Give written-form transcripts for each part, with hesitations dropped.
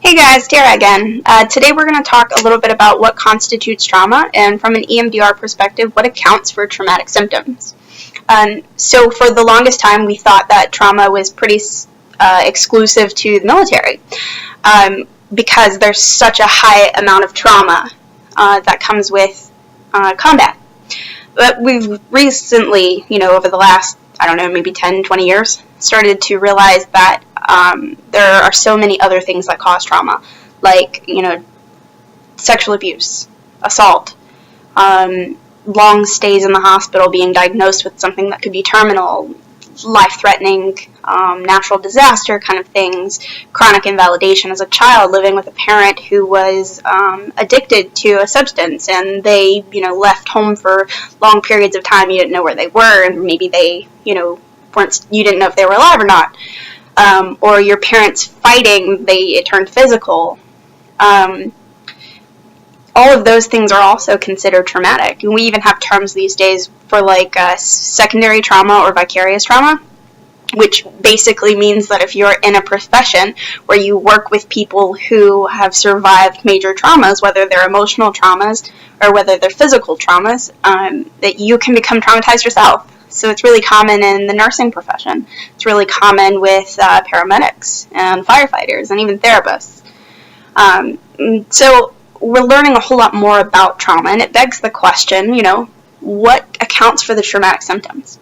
Hey guys, Tara again. Today we're going to talk a little bit about what constitutes trauma and from an EMDR perspective, what accounts for traumatic symptoms. So for the longest time we thought that trauma was pretty exclusive to the military because there's such a high amount of trauma that comes with combat. But we've recently, over the last, maybe 10, 20 years, started to realize that there are so many other things that cause trauma, like, sexual abuse, assault, long stays in the hospital, being diagnosed with something that could be terminal, life-threatening, natural disaster kind of things, chronic invalidation as a child, living with a parent who was addicted to a substance, and they, left home for long periods of time. You didn't know where they were, and maybe they, you didn't know if they were alive or not. Or your parents fighting, it turned physical. All of those things are also considered traumatic. And we even have terms these days for secondary trauma or vicarious trauma, which basically means that if you're in a profession where you work with people who have survived major traumas, whether they're emotional traumas or whether they're physical traumas, that you can become traumatized yourself. So it's really common in the nursing profession. It's really common with paramedics and firefighters and even therapists. So we're learning a whole lot more about trauma, and it begs the question, what accounts for the traumatic symptoms?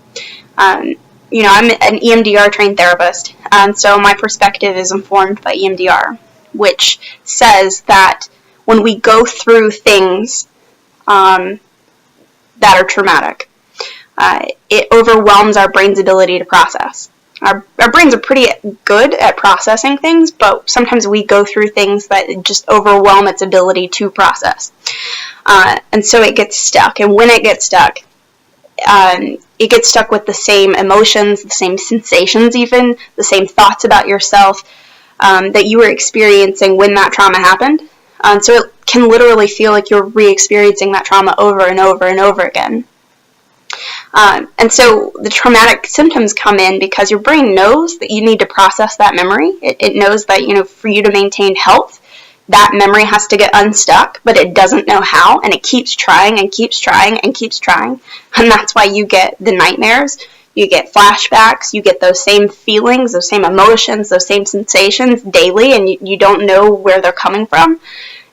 I'm an EMDR trained therapist, and so my perspective is informed by EMDR, which says that when we go through things that are traumatic, it overwhelms our brain's ability to process. Our brains are pretty good at processing things, but sometimes we go through things that just overwhelm its ability to process. And so it gets stuck. And when it gets stuck with the same emotions, the same sensations even, the same thoughts about yourself that you were experiencing when that trauma happened. So it can literally feel like you're re-experiencing that trauma over and over and over again. And so the traumatic symptoms come in because your brain knows that you need to process that memory. It knows that, for you to maintain health, that memory has to get unstuck, but it doesn't know how, and it keeps trying and keeps trying and keeps trying. And that's why you get the nightmares, you get flashbacks, you get those same feelings, those same emotions, those same sensations daily, and you don't know where they're coming from.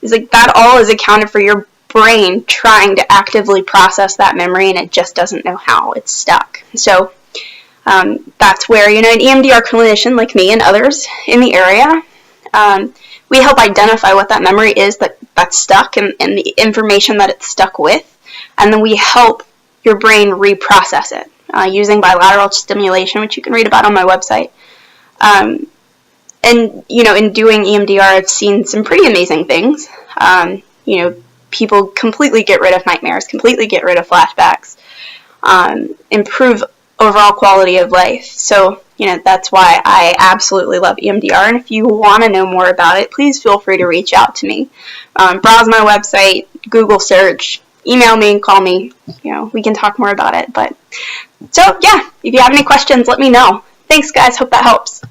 It's like that all is accounted for your brain trying to actively process that memory, and it just doesn't know how. It's stuck. So that's where, an EMDR clinician like me and others in the area, we help identify what that memory is that's stuck and the information that it's stuck with, and then we help your brain reprocess it using bilateral stimulation, which you can read about on my website. And, in doing EMDR, I've seen some pretty amazing things. People completely get rid of nightmares, completely get rid of flashbacks, improve overall quality of life. So, that's why I absolutely love EMDR. And if you want to know more about it, please feel free to reach out to me. Browse my website, Google search, email me, call me. We can talk more about it. But so, yeah, if you have any questions, let me know. Thanks, guys. Hope that helps.